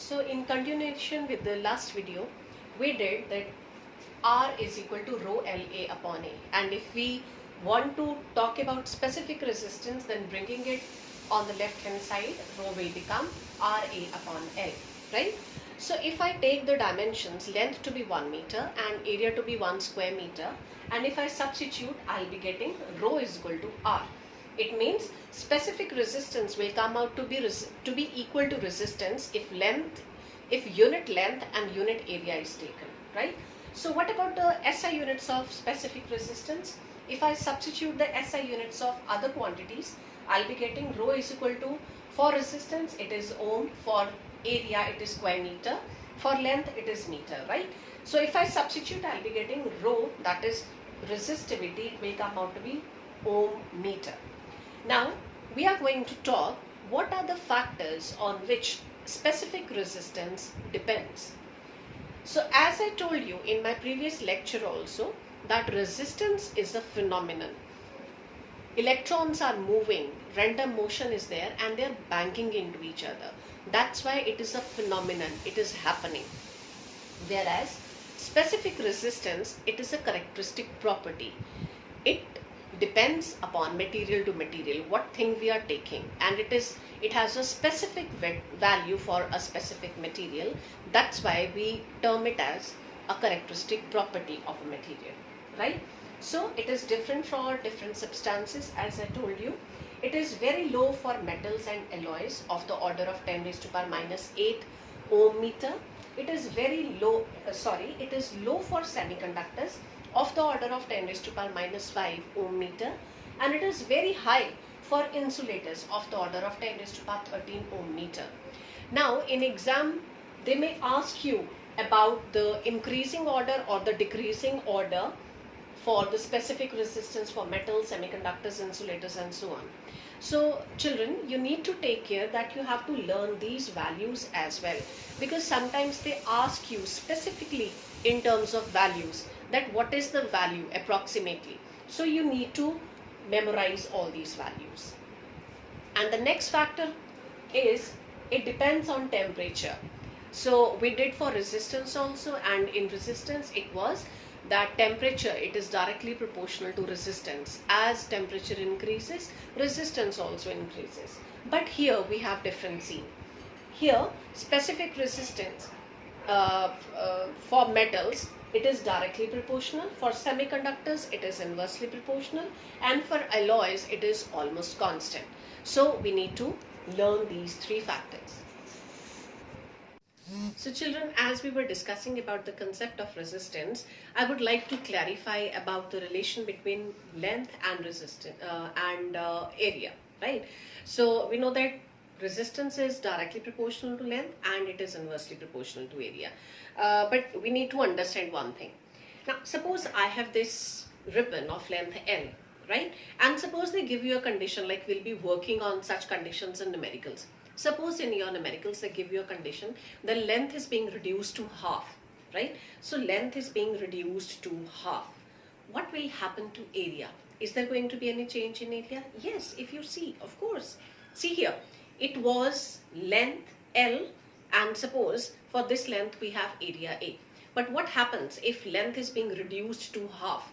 So in continuation with the last video, we did that R is equal to rho LA upon A, and if we want to talk about specific resistance, then bringing it on the left hand side, rho will become RA upon L, right? So if I take the dimensions, length to be 1 meter and area to be 1 square meter, and if I substitute, I'll be getting rho is equal to R. It means specific resistance will come out to be equal to resistance if unit length and unit area is taken, right? So what about the SI units of specific resistance? If I substitute the SI units of other quantities, I'll be getting rho is equal to, for resistance it is ohm, for area it is square meter, for length it is meter, right? So if I substitute, I'll be getting rho, that is resistivity, it will come out to be ohm meter. Now we are going to talk what are the factors on which specific resistance depends. So as I told you in my previous lecture also, that resistance is a phenomenon. Electrons are moving, random motion is there, and they are banging into each other. That's why it is a phenomenon, it is happening. Whereas specific resistance, it is a characteristic property. It depends upon material to material, what thing we are taking, and it has a specific value for a specific material. That's why we term it as a characteristic property of a material, right? So it is different for different substances. As I told you, it is very low for metals and alloys of the order of 10 raised to power minus 8 ohm meter. It is very low, it is low for semiconductors of the order of 10 raised to power minus 5 ohm meter, and it is very high for insulators of the order of 10 raised to power 13 ohm meter. Now in exam they may ask you about the increasing order or the decreasing order for the specific resistance for metals, semiconductors, insulators and so on. So children, you need to take care that you have to learn these values as well, because sometimes they ask you specifically in terms of values that what is the value approximately. So you need to memorize all these values. And the next factor is it depends on temperature. So we did for resistance also, and in resistance it was that temperature, it is directly proportional to resistance. As temperature increases, resistance also increases. But here we have different scene. Here specific resistance for metals, it is directly proportional. For semiconductors it is inversely proportional, and for alloys it is almost constant. So we need to learn these three factors. So children, as we were discussing about the concept of resistance, I would like to clarify about the relation between length and resistance and area, right? So we know that resistance is directly proportional to length and it is inversely proportional to area. But we need to understand one thing. Now suppose I have this ribbon of length L, right? And suppose they give you a condition like we'll be working on such conditions in numericals. Suppose in your numericals they give you a condition, the length is being reduced to half, right? So length is being reduced to half. What will happen to area? Is there going to be any change in area? Yes, if you see, of course. See here, it was length L, and suppose for this length we have area A. But what happens if length is being reduced to half?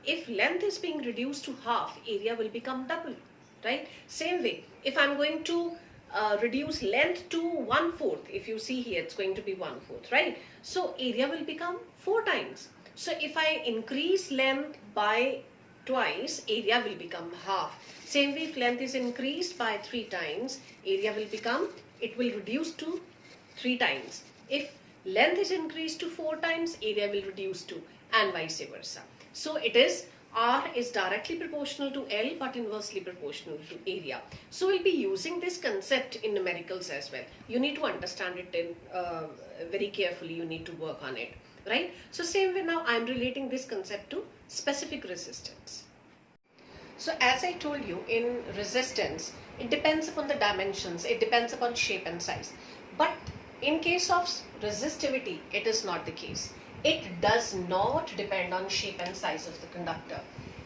If length is being reduced to half, area will become double, right? Same way, if I'm going to reduce length to 1/4, if you see here it's going to be 1/4, right? So area will become 4 times. So if I increase length by twice, area will become half. Same way, if length is increased by 3 times, area will reduce to 3 times. If length is increased to 4 times, area will reduce to, and vice versa. So it is R is directly proportional to L but inversely proportional to area. So we'll be using this concept in numericals as well. You need to understand it very carefully, you need to work on it, right? So same way now I'm relating this concept to specific resistance. So as I told you, in resistance, it depends upon the dimensions, it depends upon shape and size. But in case of resistivity, it is not the case. It does not depend on shape and size of the conductor.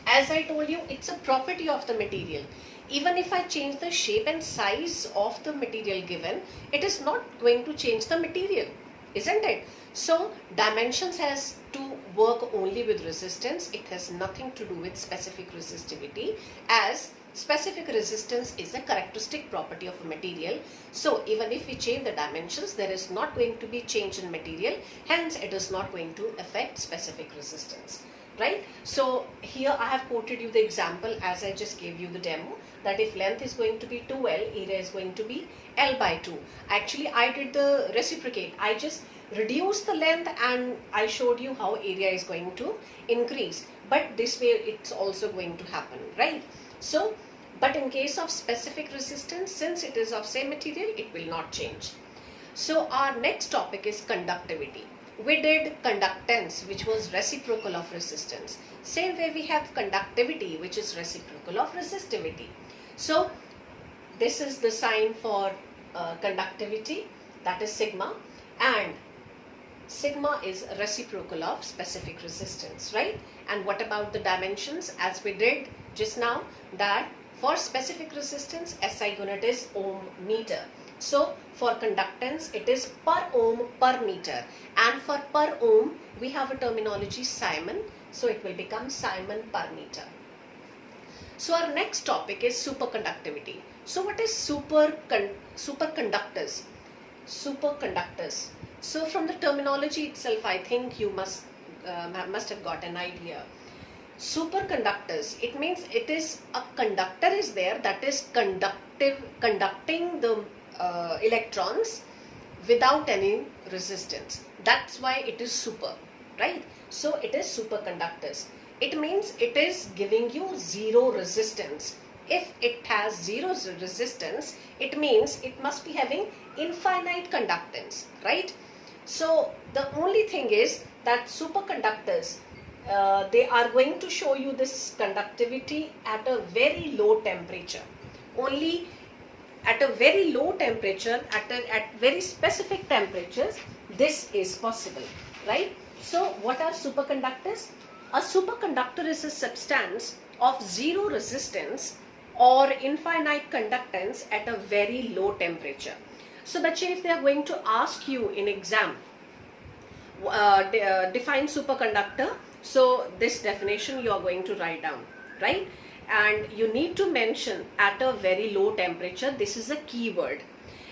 As I told you, it's a property of the material. Even if I change the shape and size of the material given, it is not going to change the material, isn't it? So dimensions has to work only with resistance. It has nothing to do with specific resistivity, as specific resistance is a characteristic property of a material. So even if we change the dimensions, there is not going to be change in material, hence it is not going to affect specific resistance. Right? So here I have quoted you the example as I just gave you the demo, that if length is going to be 2L, area is going to be L by 2. Actually I did the reciprocate. I just reduced the length and I showed you how area is going to increase. But this way it's also going to happen, right? So, but in case of specific resistance, since it is of same material, it will not change. So our next topic is conductivity. We did conductance, which was reciprocal of resistance. Same way we have conductivity, which is reciprocal of resistivity. So this is the sign for conductivity, that is sigma, and sigma is reciprocal of specific resistance, right? And what about the dimensions? As we did just now, that for specific resistance, SI unit is ohm meter. So for conductance, it is per ohm per meter, and for per ohm we have a terminology Simon, so it will become Simon per meter. So our next topic is superconductivity. So what is superconductors? Superconductors. So from the terminology itself, I think you must have got an idea. Superconductors, it means it is a conductor is there that is conducting the electrons without any resistance. That's why it is super, right? So it is superconductors. It means it is giving you zero resistance. If it has zero resistance, it means it must be having infinite conductance, right? So the only thing is that superconductors, they are going to show you this conductivity at a very low temperature. Only at a very low temperature, at very specific temperatures, this is possible, right? So what are superconductors? A superconductor is a substance of zero resistance or infinite conductance at a very low temperature. So bache, if they are going to ask you in exam, define superconductor, so this definition you are going to write down, right? And you need to mention at a very low temperature. This is a keyword.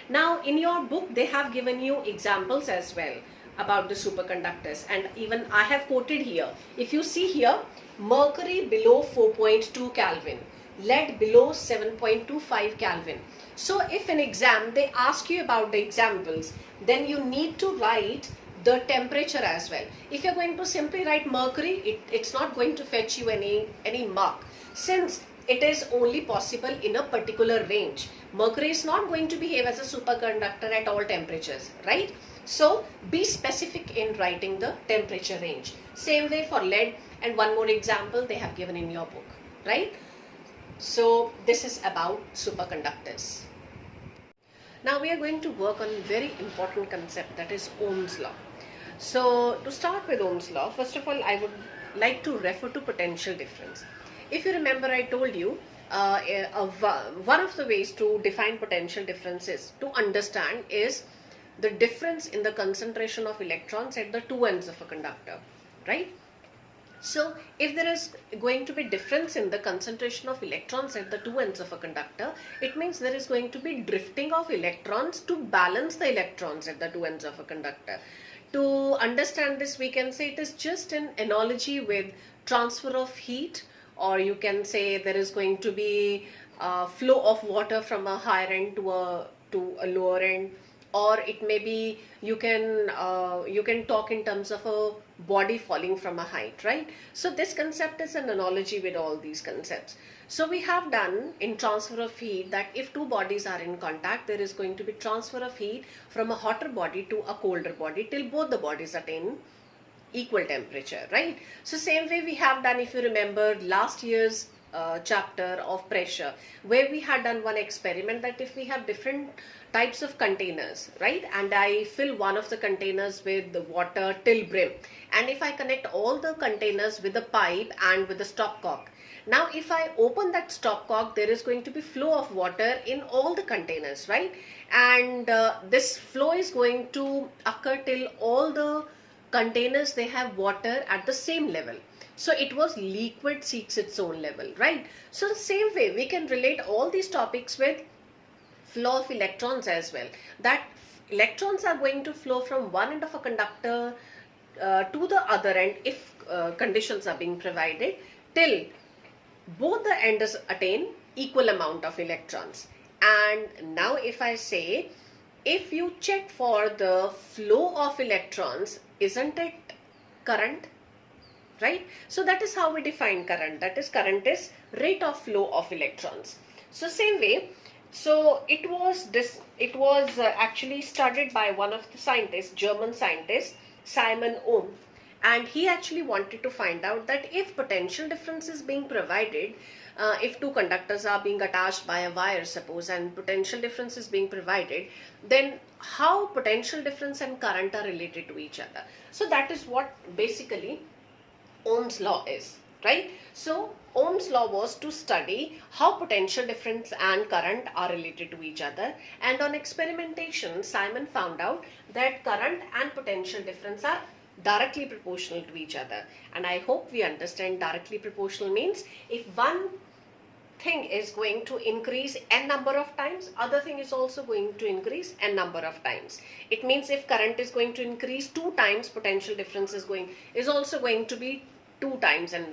Now in your book they have given you examples as well about the superconductors, and even I have quoted here. If you see here, mercury below 4.2 Kelvin, lead below 7.25 Kelvin. So if in exam they ask you about the examples, then you need to write the temperature as well. If you're going to simply write mercury, it's not going to fetch you any mark, since it is only possible in a particular range. Mercury is not going to behave as a superconductor at all temperatures, right? So be specific in writing the temperature range. Same way for lead, and one more example they have given in your book, right? So this is about superconductors. Now we are going to work on a very important concept, that is Ohm's law. So to start with Ohm's law, first of all I would like to refer to potential difference. If you remember, I told you one of the ways to define potential differences to understand is the difference in the concentration of electrons at the two ends of a conductor, right? So if there is going to be difference in the concentration of electrons at the two ends of a conductor, it means there is going to be drifting of electrons to balance the electrons at the two ends of a conductor. To understand this, we can say it is just an analogy with transfer of heat, or you can say there is going to be flow of water from a higher end to a lower end, or it may be you can talk in terms of a body falling from a height, right? So this concept is an analogy with all these concepts. So we have done in transfer of heat that if two bodies are in contact, there is going to be transfer of heat from a hotter body to a colder body till both the bodies attain equal temperature, right? So same way we have done, if you remember last year's chapter of pressure, where we had done one experiment that if we have different types of containers, right, and I fill one of the containers with the water till brim, and if I connect all the containers with a pipe and with a stopcock, Now if I open that stopcock, there is going to be flow of water in all the containers, right? And this flow is going to occur till all the containers, they have water at the same level. So it was liquid seeks its own level, right? So the same way we can relate all these topics with flow of electrons as well, that electrons are going to flow from one end of a conductor to the other end if conditions are being provided, till both the ends attain equal amount of electrons. And now if I say, if you check for the flow of electrons, isn't it current? Right? So that is how we define current. That is, current is rate of flow of electrons. So same way, so it was actually studied by one of the scientists, German scientist Simon Ohm, and he actually wanted to find out that if potential difference is being provided, if two conductors are being attached by a wire, suppose, and potential difference is being provided, then how potential difference and current are related to each other. So that is what basically Ohm's law is, right? So Ohm's law was to study how potential difference and current are related to each other, and on experimentation Simon found out that current and potential difference are directly proportional to each other. And I hope we understand directly proportional means if one thing is going to increase n number of times, other thing is also going to increase n number of times. It means if current is going to increase 2 times, potential difference is also going to be 2 times, and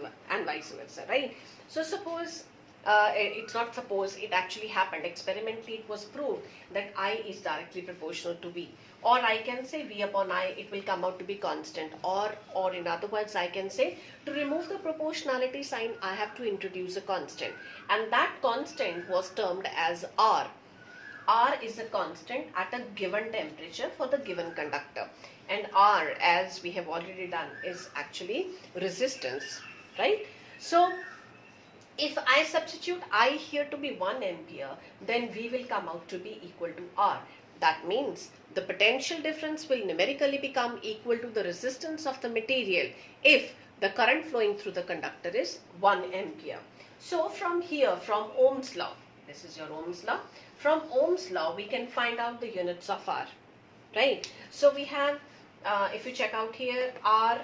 vice versa, right? So suppose it's not suppose, it actually happened experimentally. It was proved that I is directly proportional to V, or I can say V upon I, it will come out to be constant, or in other words I can say, to remove the proportionality sign I have to introduce a constant, and that constant was termed as R. R is a constant at a given temperature for the given conductor, and R, as we have already done, is actually resistance, right? So if I substitute I here to be 1 ampere, then V will come out to be equal to R. That means the potential difference will numerically become equal to the resistance of the material if the current flowing through the conductor is 1 ampere. So from here, from Ohm's law, this is your Ohm's law, from Ohm's law we can find out the units of R, right? So we have, if you check out here, R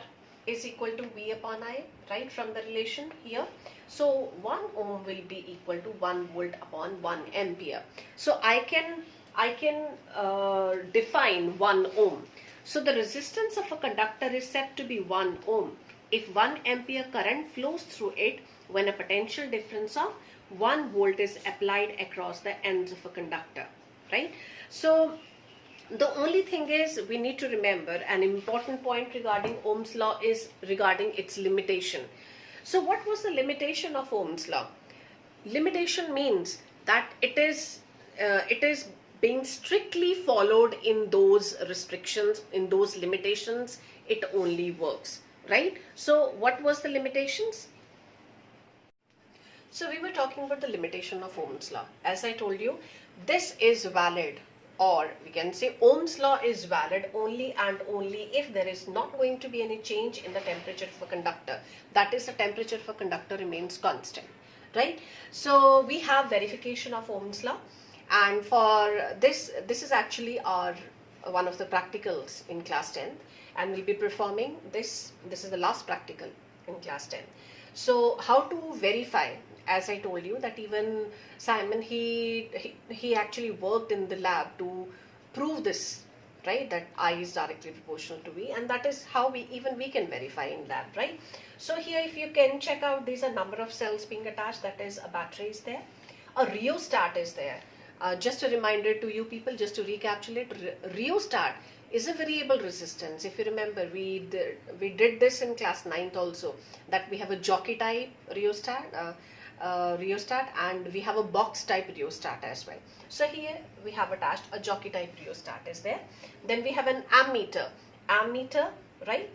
is equal to V upon I, right, from the relation here. So 1 ohm will be equal to 1 volt upon 1 ampere. So I can define 1 ohm. So the resistance of a conductor is said to be 1 ohm if 1 ampere current flows through it when a potential difference of 1 volt is applied across the ends of a conductor, right? So the only thing is, we need to remember an important point regarding Ohm's law is regarding its limitation. So what was the limitation of Ohm's law? Limitation means that it is being strictly followed in those restrictions, in those limitations, it only works, right? So what was the limitations? So we were talking about the limitation of Ohm's law. As I told you, this is valid, or we can say Ohm's law is valid only and only if there is not going to be any change in the temperature of a conductor. That is, the temperature of a conductor remains constant, right? So we have verification of Ohm's law, and for this is actually our one of the practicals in class 10, and we'll be performing this is the last practical in class 10. So how to verify? As I told you that even Simon, he actually worked in the lab to prove this, right, that I is directly proportional to V, and that is how we can verify in lab, right? So here, if you can check out, these are number of cells being attached, that is a battery is there, a rheostat is there. Just a reminder to you people, just to recapitulate, rheostat is a variable resistance. If you remember, we did this in class 9th also, that we have a jockey type rheostat, and we have a box type rheostat as well. So here we have attached a jockey type rheostat is there. Then we have an ammeter, right?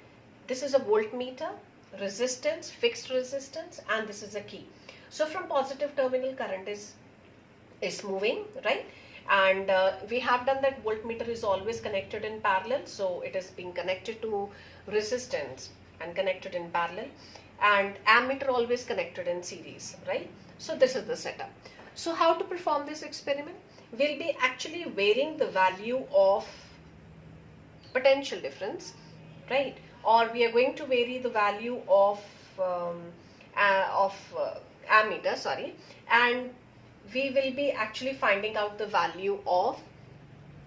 This is a voltmeter, resistance, fixed resistance, and this is a key. So from positive terminal, current is moving, right? And we have done that voltmeter is always connected in parallel, so it is being connected to resistance and connected in parallel. and ammeter always connected in series, right? So this is the setup. So how to perform this experiment? We'll be actually varying the value of potential difference, right? Or we are going to vary the value of ammeter, sorry, and we will be actually finding out the value of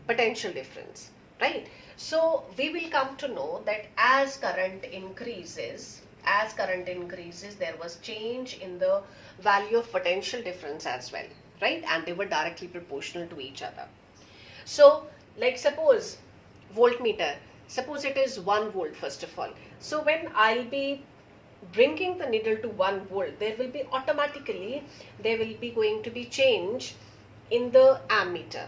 potential difference, right? So we will come to know that as current increases, there was change in the value of potential difference as well, right? And they were directly proportional to each other. So like suppose voltmeter, suppose it is 1 volt first of all. So when I'll be bringing the needle to 1 volt, there will be automatically, there will be going to be change in the ammeter,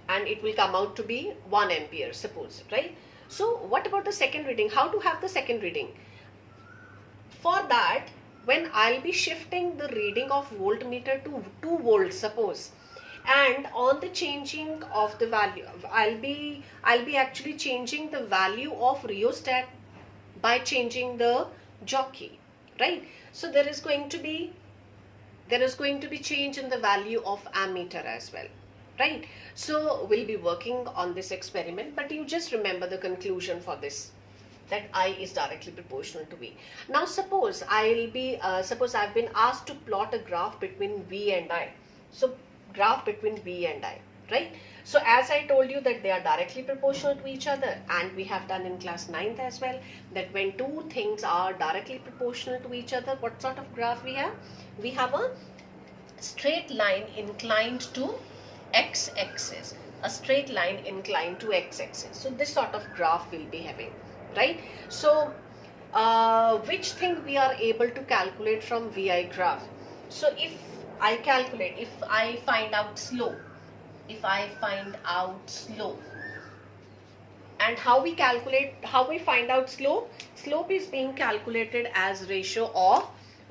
and it will come out to be 1 ampere, suppose, right? So what about the second reading? How to have the second reading? For that, when I'll be shifting the reading of voltmeter to 2 volts, suppose, and on the changing of the value, I'll be actually changing the value of rheostat by changing the jockey, right? So there is going to be change in the value of ammeter as well, right? So we'll be working on this experiment, but you just remember the conclusion for this, that I is directly proportional to V. Now suppose I've been asked to plot a graph between V and I. So graph between V and I, right? So as I told you that they are directly proportional to each other, and we have done in class 9th as well, that when two things are directly proportional to each other, what sort of graph we have? We have a straight line inclined to x-axis, a straight line inclined to x-axis. So this sort of graph we'll be having, right? So which thing we are able to calculate from VI graph? So if I calculate, if I find out slope, and how we find out slope? Slope is being calculated as ratio of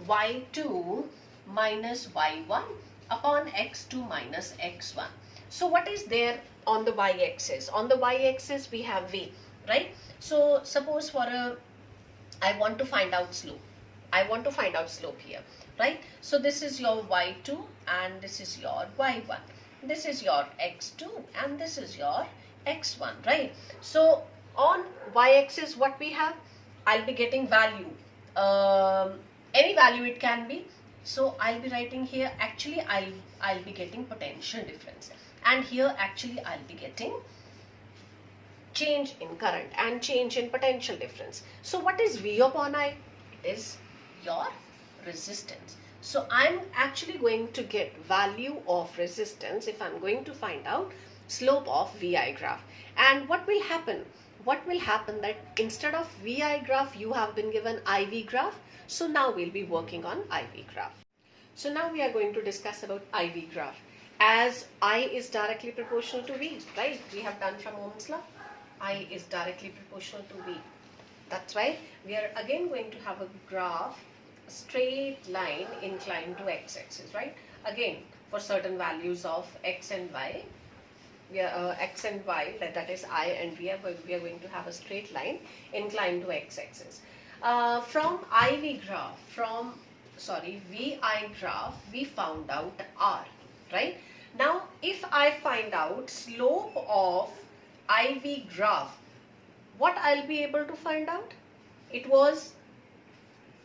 y2 minus y1 upon x2 minus x1. So what is there on the y-axis? On the y-axis we have V, right? So suppose I want to find out slope. Here, right? So this is your y2 and this is your y1. This is your x2 and this is your x1, right? So on y-axis what we have? I'll be getting value, any value it can be. So I'll be writing here, actually I'll be getting potential difference, and here actually I'll be getting change in current and change in potential difference. So what is V upon I? It is your resistance. So I'm actually going to get value of resistance if I'm going to find out slope of VI graph. And what will happen? That instead of VI graph you have been given IV graph. So now we'll be working on IV graph. So now we are going to discuss about IV graph. As I is directly proportional to V, right? We have done from Ohm's law. I is directly proportional to V. That's why we are again going to have a graph, straight line inclined to x-axis, right? Again, for certain values of x and y, x and y, that is I and we are going to have a straight line inclined to x-axis. From VI graph, we found out R, right? Now, if I find out slope of IV graph, what I'll be able to find out? It was,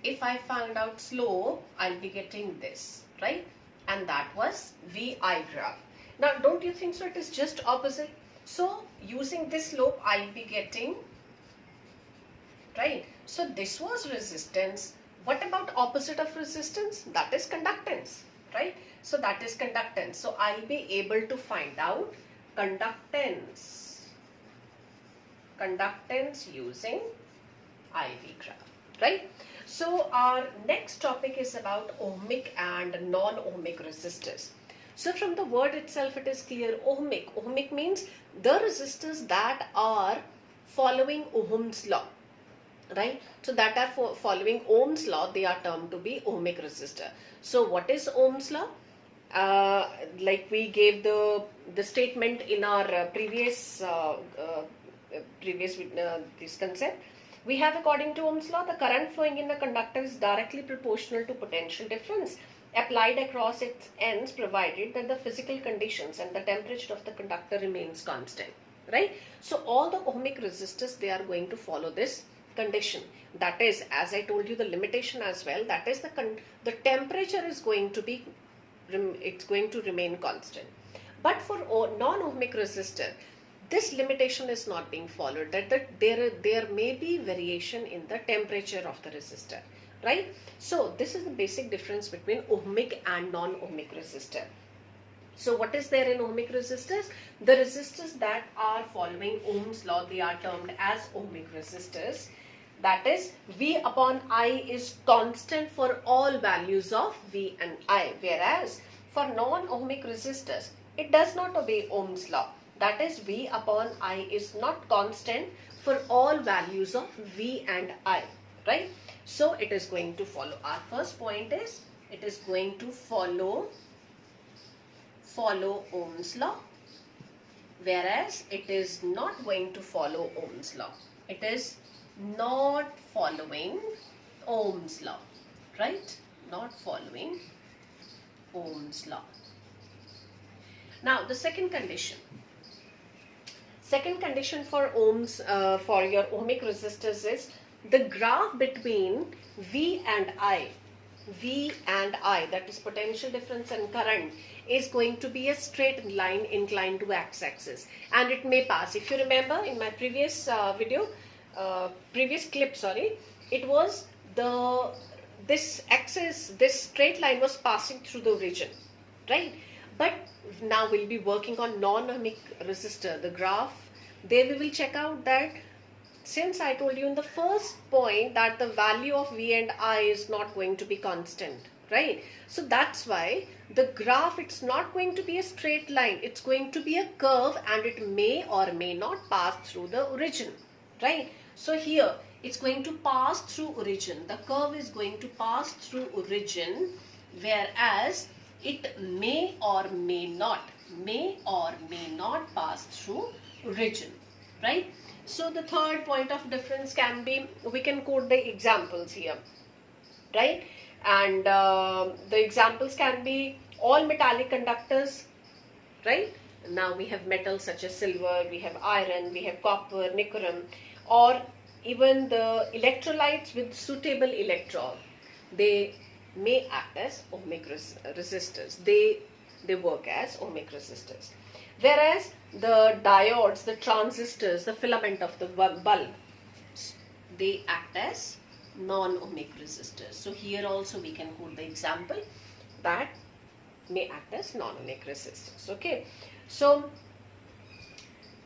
if I found out slope, I'll be getting this, right? And that was VI graph. Now, don't you think so? It is just opposite. So, using this slope, I'll be getting, right? So, this was resistance. What about opposite of resistance? That is conductance, right? So, that is conductance. So, I'll be able to find out conductance using IV graph, right? So our next topic is about ohmic and non-ohmic resistors. So from the word itself it is clear, ohmic. Ohmic means the resistors that are following Ohm's law, right? So that are following Ohm's law, they are termed to be ohmic resistor. So what is Ohm's law? Like we gave the statement in our previous this concept, We have, according to Ohm's law, the current flowing in the conductor is directly proportional to potential difference applied across its ends, provided that the physical conditions and the temperature of the conductor remains constant, right? So all the ohmic resistors, they are going to follow this condition. That is, as I told you, the limitation as well, that is the temperature is going to be, it's going to remain constant. But for non-ohmic resistor, this limitation is not being followed, that there may be variation in the temperature of the resistor, right? So this is the basic difference between ohmic and non-ohmic resistor. So what is there in ohmic resistors? The resistors that are following Ohm's law, they are termed as ohmic resistors. That is, V upon I is constant for all values of V and I, whereas for non-ohmic resistors, it does not obey Ohm's law. That is, V upon I is not constant for all values of V and I, right? So it is going to follow. Our first point is, it is going to follow Ohm's law, whereas it is not going to follow Ohm's law. It is not following Ohm's law, right? Not following Ohm's law. Now the second condition. Second condition for Ohm's, for your ohmic resistors is the graph between V and I, that is potential difference and current, is going to be a straight line inclined to x-axis, and it may pass. If you remember in my previous previous clip, it was this axis, this straight line was passing through the origin, right? But now we'll be working on non-ohmic resistor. The graph, there we will check out that, since I told you in the first point that the value of V and I is not going to be constant, right? So that's why the graph, it's not going to be a straight line, it's going to be a curve, and it may or may not pass through the origin, right? So here it's going to pass through origin. The curve is going to pass through origin, whereas it may or may not pass through origin, right? So the third point of difference can be, we can quote the examples here, right? And the examples can be all metallic conductors, right? Now we have metals such as silver, we have iron, we have copper, nickel, or even the electrolytes with suitable electron. They may act as ohmic resistors. They work as ohmic resistors. Whereas the diodes, the transistors, the filament of the bulb, they act as non-ohmic resistors. So here also we can quote the example that may act as non-ohmic resistors. Okay. So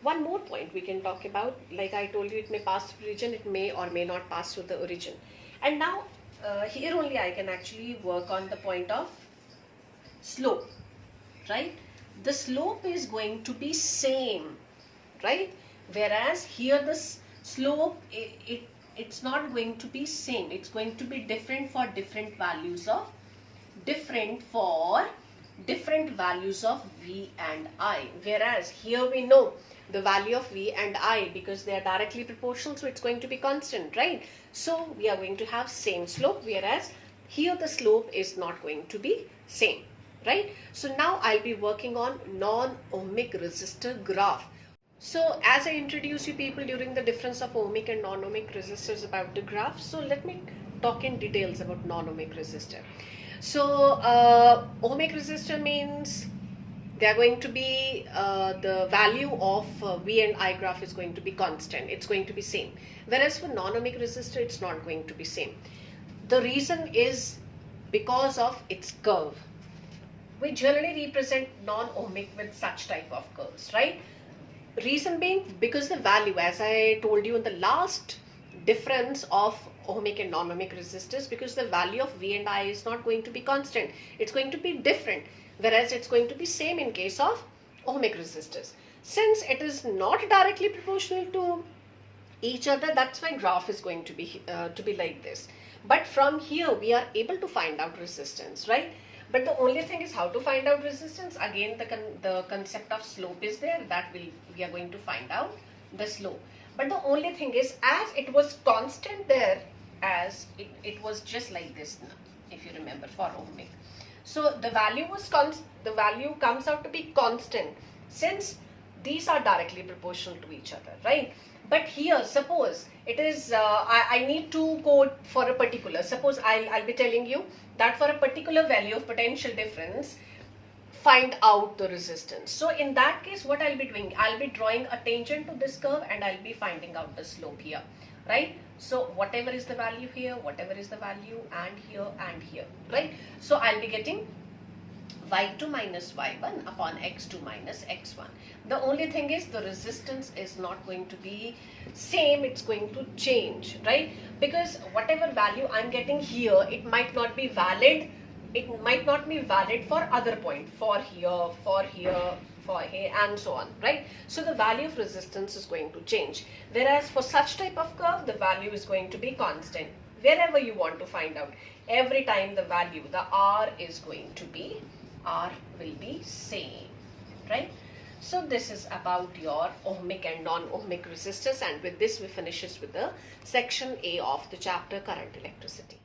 one more point we can talk about, like I told you, it may pass through origin, it may or may not pass through the origin. And now here only I can actually work on the point of slope, right? The slope is going to be same, right? Whereas here the slope, it's not going to be same. It's going to be different for different values of V and I. Whereas here we know the value of V and I, because they are directly proportional, so it's going to be constant, right? So we are going to have same slope, whereas here the slope is not going to be same, right? So now I'll be working on non-ohmic resistor graph. So as I introduced you people during the difference of ohmic and non-ohmic resistors about the graph, so let me talk in details about non-ohmic resistor. So ohmic resistor means they are going to be, the value of V and I graph is going to be constant. It's going to be same. Whereas for non-ohmic resistor, it's not going to be same. The reason is because of its curve. We generally represent non-ohmic with such type of curves, right? Reason being, because the value, as I told you in the last difference of ohmic and non-ohmic resistors, because the value of V and I is not going to be constant. It's going to be different. Whereas it's going to be same in case of ohmic resistors. Since it is not directly proportional to each other, that's why graph is going to be like this. But from here we are able to find out resistance, right? But the only thing is how to find out resistance. Again, the concept of slope is there, that we are going to find out the slope. But the only thing is, as it was constant there, as it was just like this now, if you remember, for ohmic. So the value was the value comes out to be constant, since these are directly proportional to each other, right? But here, suppose it is, I need to go for a particular, suppose I'll be telling you that for a particular value of potential difference, find out the resistance. So in that case, what I'll be doing, I'll be drawing a tangent to this curve and I'll be finding out the slope here, right? So whatever is the value here, whatever is the value, and here, right? So I'll be getting y2 minus y1 upon x2 minus x1. The only thing is the resistance is not going to be same, it's going to change, right? Because whatever value I'm getting here, it might not be valid. It might not be valid for other point, for here, for here, for here, and so on, right? So the value of resistance is going to change. Whereas for such type of curve, the value is going to be constant. Wherever you want to find out, every time the value, the R will be same, right? So this is about your ohmic and non-ohmic resistors, and with this we finishes with the section A of the chapter, current electricity.